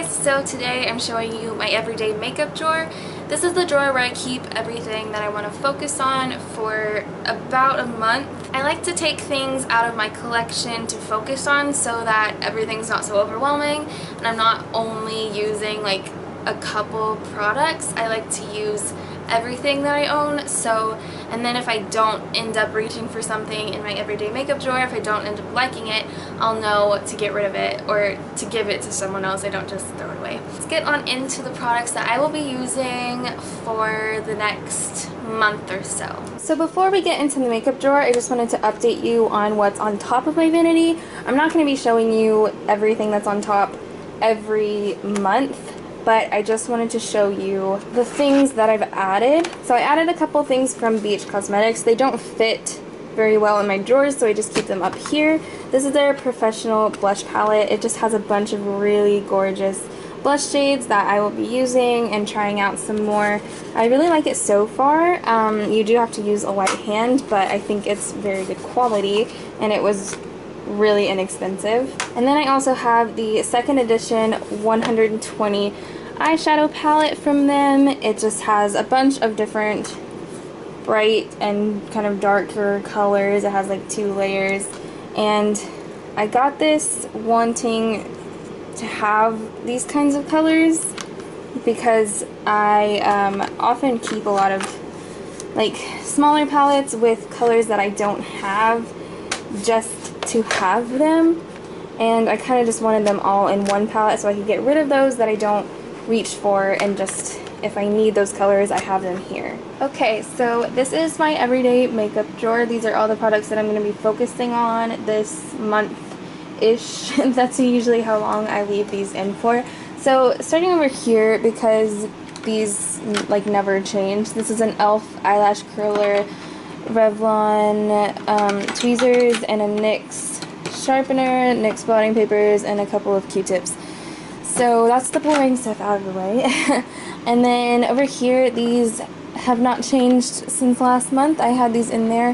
guys, so today I'm showing you my everyday makeup drawer. This is the drawer where I keep everything that I want to focus on for about a month. I like to take things out of my collection to focus on so that everything's not so overwhelming and I'm not only using like a couple products. I like to use everything that I own, and then if I don't end up reaching for something in my everyday makeup drawer, if I don't end up liking it, I'll know to get rid of it or to give it to someone else. I don't just throw it away. Let's get on into the products that I will be using for the next month or so. So before we get into the makeup drawer, I just wanted to update you on what's on top of my vanity. I'm not going to be showing you everything that's on top every month, but I just wanted to show you the things that I've added. So I added a couple things from Beach Cosmetics. They don't fit very well in my drawers, so I just keep them up here. This is their professional blush palette. It just has a bunch of really gorgeous blush shades that I will be using and trying out some more. I really like it so far. You do have to use a light hand, but I think it's very good quality, and it was really inexpensive. And then I also have the second edition 120 eyeshadow palette from them. It just has a bunch of different bright and kind of darker colors. It has like 2 layers, and I got this wanting to have these kinds of colors because I often keep a lot of like smaller palettes with colors that I don't have just to have them, and I kind of just wanted them all in one palette so I could get rid of those that I don't reach for, and just if I need those colors, I have them here. Okay, so this is my everyday makeup drawer. These are all the products that I'm going to be focusing on this month-ish. That's usually how long I leave these in for. So starting over here, because these like never change, this is an e.l.f. eyelash curler, Revlon tweezers, and a NYX sharpener, NYX blotting papers, and a couple of Q-tips. So that's the boring stuff out of the way. And then over here, these have not changed since last month. I had these in there.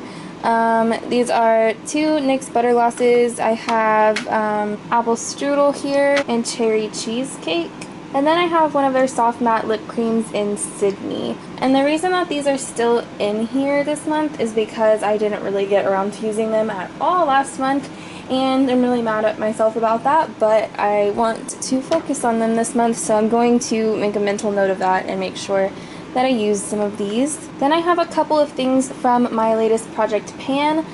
These are 2 NYX butter glosses. I have apple strudel here and cherry cheesecake. And then I have one of their soft matte lip creams in Sydney. And the reason that these are still in here this month is because I didn't really get around to using them at all last month, and I'm really mad at myself about that, but I want to focus on them this month, so I'm going to make a mental note of that and make sure that I use some of these. Then I have a couple of things from my latest project pan.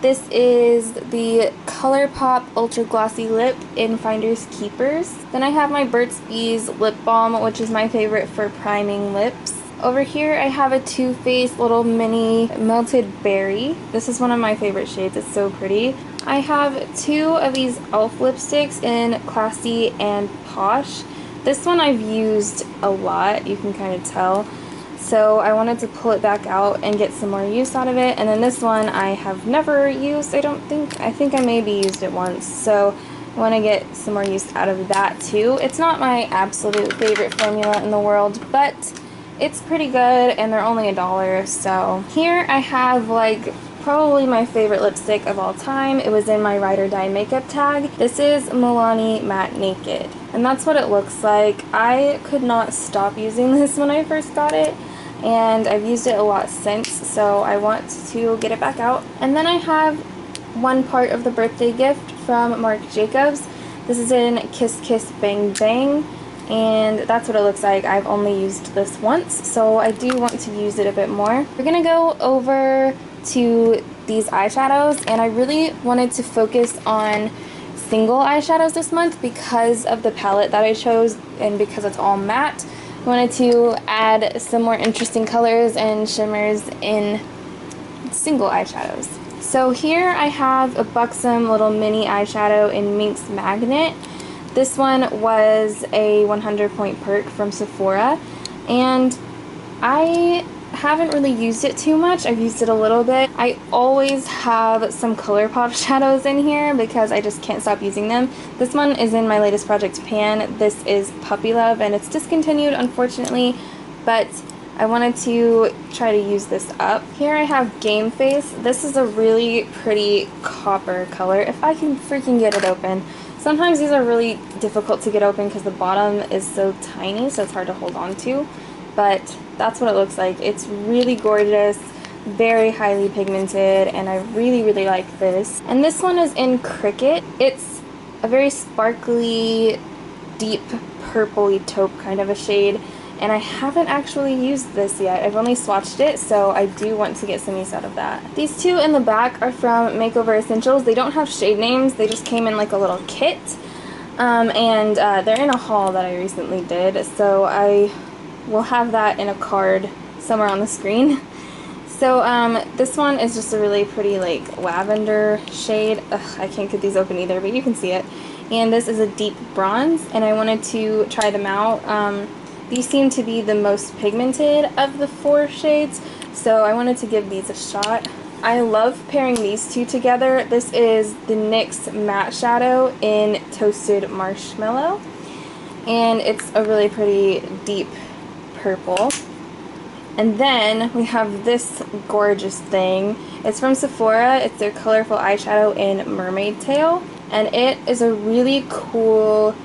This is the ColourPop Ultra Glossy Lip in Finders Keepers. Then I have my Burt's Bees lip balm, which is my favorite for priming lips. Over here I have a Too Faced little mini melted berry. This is one of my favorite shades. It's so pretty. I have 2 of these e.l.f. lipsticks in Classy and Posh. This one I've used a lot, you can kind of tell. So I wanted to pull it back out and get some more use out of it. And then this one I have never used, I think I maybe used it once. So I want to get some more use out of that too. It's not my absolute favorite formula in the world, but it's pretty good, and they're only $1. So here I have like probably my favorite lipstick of all time. It was in my Ride or Die makeup tag. This is Milani Matte Naked, and that's what it looks like. I could not stop using this when I first got it, and I've used it a lot since, so I want to get it back out. And then I have one part of the birthday gift from Marc Jacobs. This is in Kiss Kiss Bang Bang, and that's what it looks like. I've only used this once, so I do want to use it a bit more. We're gonna go over to these eyeshadows, and I really wanted to focus on single eyeshadows this month because of the palette that I chose and because it's all matte. I wanted to add some more interesting colors and shimmers in single eyeshadows. So here I have a buxom little mini eyeshadow in Minx Magnet. This one was a 100-point perk from Sephora, and I haven't really used it too much. I've used it a little bit. I always have some ColourPop shadows in here because I just can't stop using them. This one is in my latest project pan. This is Puppy Love, and it's discontinued unfortunately, but I wanted to try to use this up. Here I have Game Face. This is a really pretty copper color, if I can freaking get it open. Sometimes these are really difficult to get open because the bottom is so tiny, so it's hard to hold on to. But that's what it looks like. It's really gorgeous, very highly pigmented, and I really, really like this. And this one is in Cricket. It's a very sparkly, deep purpley taupe kind of a shade, and I haven't actually used this yet. I've only swatched it, so I do want to get some use out of that. These two in the back are from Makeover Essentials. They don't have shade names, they just came in like a little kit, and they're in a haul that I recently did, so I will have that in a card somewhere on the screen. So this one is just a really pretty like lavender shade. Ugh, I can't get these open either, but you can see it. And this is a deep bronze, and I wanted to try them out. These seem to be the most pigmented of the 4 shades, so I wanted to give these a shot. I love pairing these two together. This is the NYX Matte Shadow in Toasted Marshmallow, and it's a really pretty deep purple. And then we have this gorgeous thing. It's from Sephora. It's their colorful eyeshadow in Mermaid Tail, and it is a really cool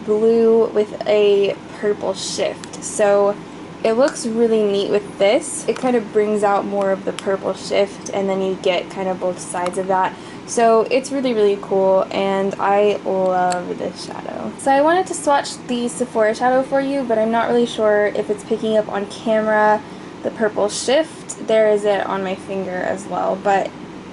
blue with a purple shift. So it looks really neat with this. It kind of brings out more of the purple shift, and then you get kind of both sides of that. So it's really, really cool, and I love this shadow. So I wanted to swatch the Sephora shadow for you, but I'm not really sure if it's picking up on camera the purple shift. There is it on my finger as well, but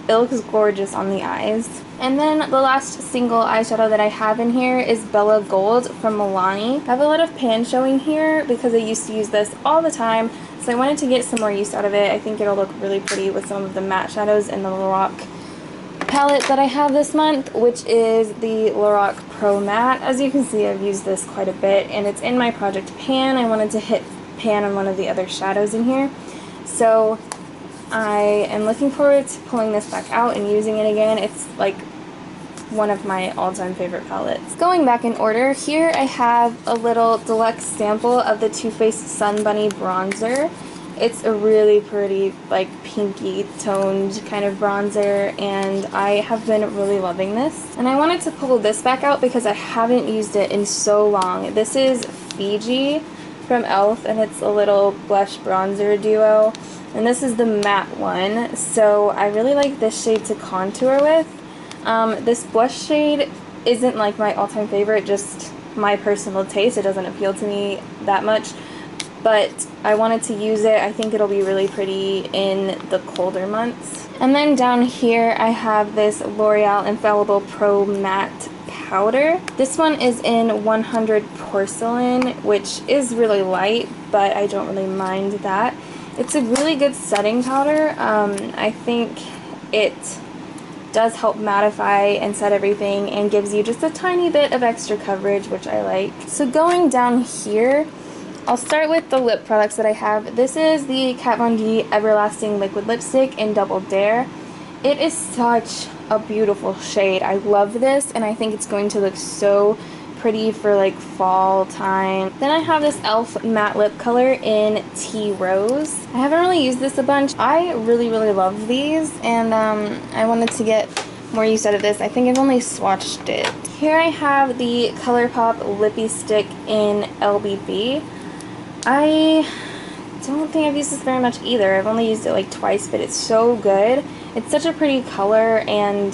it looks gorgeous on the eyes. And then the last single eyeshadow that I have in here is Bella Gold from Lynee. I have a lot of pan showing here because I used to use this all the time, so I wanted to get some more use out of it. I think it'll look really pretty with some of the matte shadows in the Lorac palette that I have this month, which is the Lorac Pro Matte. As you can see, I've used this quite a bit, and it's in my project pan. I wanted to hit pan on one of the other shadows in here, so I am looking forward to pulling this back out and using it again. It's like one of my all-time favorite palettes. Going back in order, here I have a little deluxe sample of the Too Faced Sun Bunny bronzer. It's a really pretty, like, pinky toned kind of bronzer, and I have been really loving this. And I wanted to pull this back out because I haven't used it in so long. This is Fiji from e.l.f., and it's a little blush bronzer duo. And this is the matte one, so I really like this shade to contour with. This blush shade isn't like my all-time favorite, just my personal taste. It doesn't appeal to me that much, but I wanted to use it. I think it'll be really pretty in the colder months. And then down here I have this L'Oreal Infallible Pro Matte Powder. This one is in 100 Porcelain, which is really light, but I don't really mind that. It's a really good setting powder. I think it does help mattify and set everything and gives you just a tiny bit of extra coverage, which I like. So going down here, I'll start with the lip products that I have. This is the Kat Von D Everlasting Liquid Lipstick in Double Dare. It is such a beautiful shade. I love this, and I think it's going to look so pretty for like fall time. Then I have this e.l.f. matte lip color in Tea Rose. I haven't really used this a bunch. I really, really love these, and I wanted to get more use out of this. I think I've only swatched it. Here I have the ColourPop Lippy Stick in LBB. I don't think I've used this very much either. I've only used it like twice, but it's so good. It's such a pretty color, and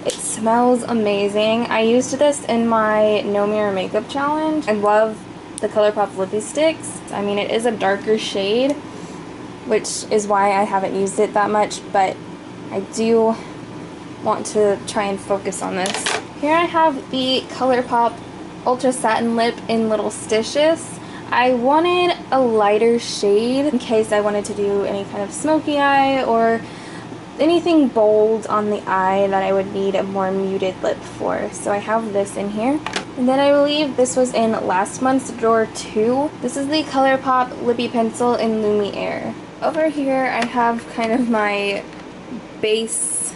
it smells amazing. I used this in my No Mirror Makeup Challenge. I love the ColourPop Lippy Sticks. I mean, it is a darker shade, which is why I haven't used it that much, but I do want to try and focus on this. Here I have the ColourPop Ultra Satin Lip in Little Stitches. I wanted a lighter shade in case I wanted to do any kind of smoky eye or anything bold on the eye that I would need a more muted lip for. So I have this in here. And then I believe this was in last month's drawer too. This is the ColourPop Lippy Pencil in Lumiere. Over here I have kind of my base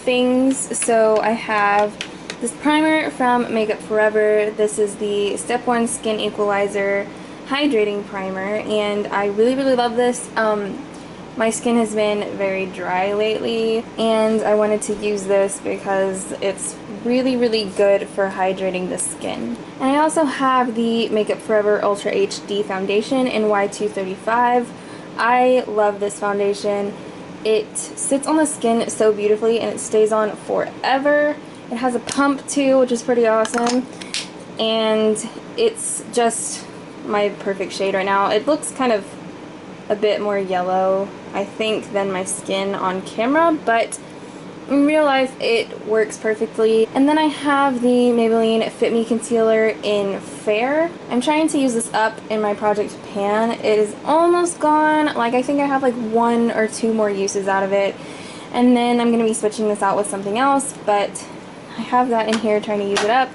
things. So I have this primer from Makeup Forever. This is the Step 1 Skin Equalizer Hydrating Primer, and I really, really love this. My skin has been very dry lately, and I wanted to use this because it's really, really good for hydrating the skin. And I also have the Makeup Forever Ultra HD foundation in Y235. I love this foundation. It sits on the skin so beautifully and it stays on forever. It has a pump too, which is pretty awesome. And it's just my perfect shade right now. It looks kind of a bit more yellow, I think, than my skin on camera, but in real life it works perfectly. And then I have the Maybelline Fit Me Concealer in Fair. I'm trying to use this up in my project pan. It is almost gone. Like, I think I have like 1 or 2 more uses out of it. And then I'm going to be switching this out with something else, but I have that in here trying to use it up.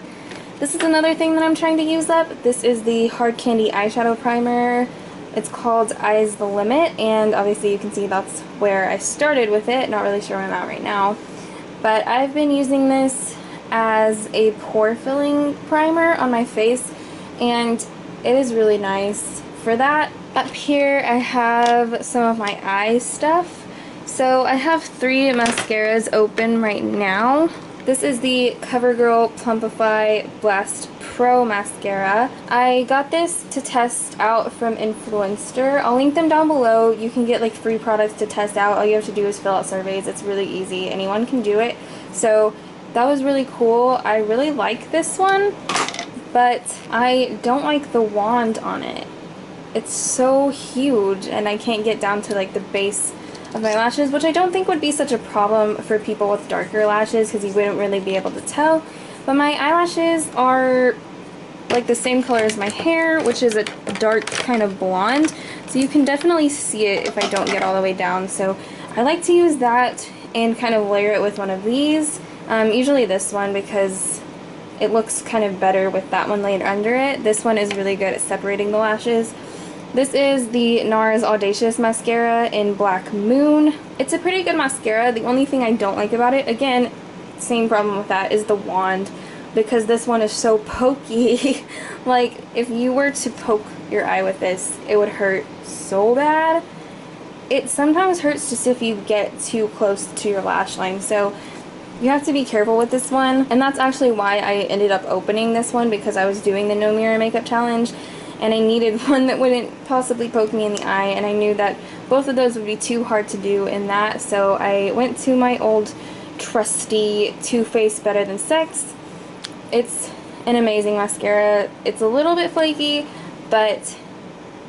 This is another thing that I'm trying to use up. This is the Hard Candy Eyeshadow Primer. It's called Eyes the Limit, and obviously you can see that's where I started with it. Not really sure where I'm at right now. But I've been using this as a pore filling primer on my face, and it is really nice for that. Up here I have some of my eye stuff. So I have 3 mascaras open right now. This is the CoverGirl Plumpify Blast Pro Mascara. I got this to test out from Influencer. I'll link them down below. You can get like free products to test out. All you have to do is fill out surveys. It's really easy. Anyone can do it. So that was really cool. I really like this one, but I don't like the wand on it. It's so huge and I can't get down to like the base of my lashes, which I don't think would be such a problem for people with darker lashes because you wouldn't really be able to tell. But my eyelashes are like the same color as my hair, which is a dark kind of blonde, so you can definitely see it if I don't get all the way down. So I like to use that and kind of layer it with one of these, usually this one, because it looks kind of better with that one laid under it. This one is really good at separating the lashes. This is the NARS Audacious Mascara in Black Moon. It's a pretty good mascara. The only thing I don't like about it, again, same problem with that, is the wand, because this one is so pokey. Like, if you were to poke your eye with this, it would hurt so bad. It sometimes hurts just if you get too close to your lash line, so you have to be careful with this one. And that's actually why I ended up opening this one, because I was doing the No Mirror Makeup Challenge and I needed one that wouldn't possibly poke me in the eye, and I knew that both of those would be too hard to do in that, so I went to my old trusty Too Faced Better Than Sex. It's an amazing mascara. It's a little bit flaky, but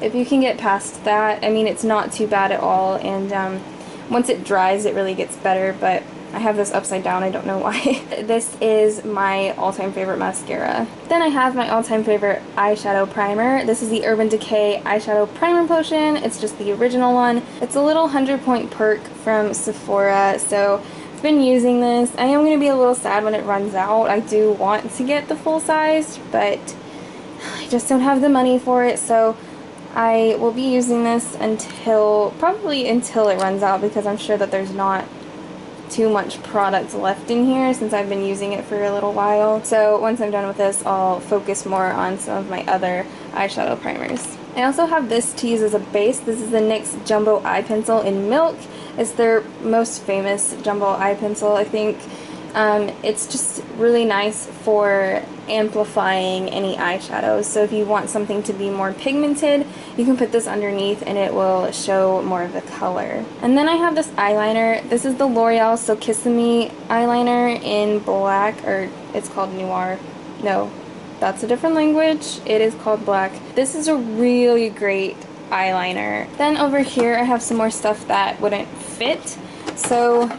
if you can get past that, I mean, it's not too bad at all, and once it dries it really gets better. But I have this upside down, I don't know why. This is my all-time favorite mascara. Then I have my all-time favorite eyeshadow primer. This is the Urban Decay Eyeshadow Primer Potion. It's just the original one. It's a little 100-point perk from Sephora, so I've been using this. I am going to be a little sad when it runs out. I do want to get the full size, but I just don't have the money for it, so I will be using this probably until it runs out, because I'm sure that there's not too much product left in here since I've been using it for a little while. So once I'm done with this, I'll focus more on some of my other eyeshadow primers. I also have this to use as a base. This is the NYX Jumbo Eye Pencil in Milk. It's their most famous jumbo eye pencil, I think. It's just really nice for amplifying any eyeshadows. So if you want something to be more pigmented, you can put this underneath and it will show more of the color. And then I have this eyeliner. This is the L'Oreal So Kiss-Me eyeliner in black, or it's called Noir. No, that's a different language. It is called black. This is a really great eyeliner. Then over here I have some more stuff that wouldn't fit. So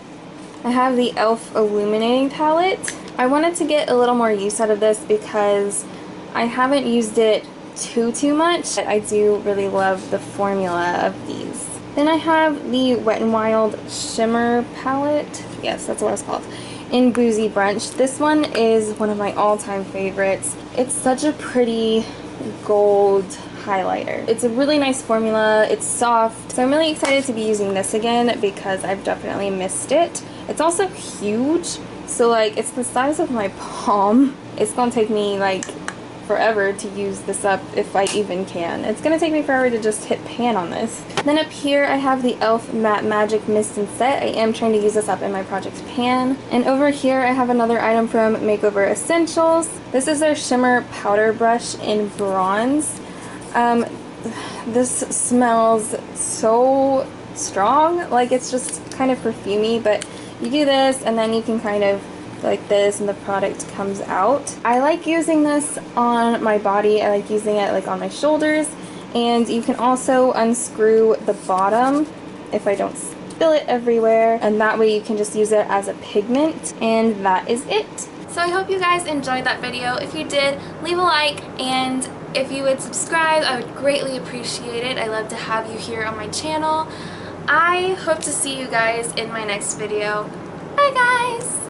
I have the e.l.f. Illuminating Palette. I wanted to get a little more use out of this because I haven't used it too much. But I do really love the formula of these. Then I have the Wet n Wild Shimmer Palette. Yes, that's what it's called. In Boozy Brunch. This one is one of my all-time favorites. It's such a pretty gold highlighter. It's a really nice formula. It's soft. So I'm really excited to be using this again because I've definitely missed it. It's also huge. So like, it's the size of my palm. It's gonna take me like forever to use this up if I even can. It's gonna take me forever to just hit pan on this. Then up here I have the e.l.f. Matte Magic Mist and Set. I am trying to use this up in my project pan. And over here I have another item from Makeover Essentials. This is their shimmer powder brush in bronze. This smells so strong, like it's just kind of perfumey, but you do this and then you can kind of like this and the product comes out. I like using this on my body. I like using it like on my shoulders, and you can also unscrew the bottom if I don't spill it everywhere, and that way you can just use it as a pigment, and that is it. So I hope you guys enjoyed that video. If you did, leave a like, and if you would subscribe, I would greatly appreciate it. I love to have you here on my channel. I hope to see you guys in my next video. Bye guys!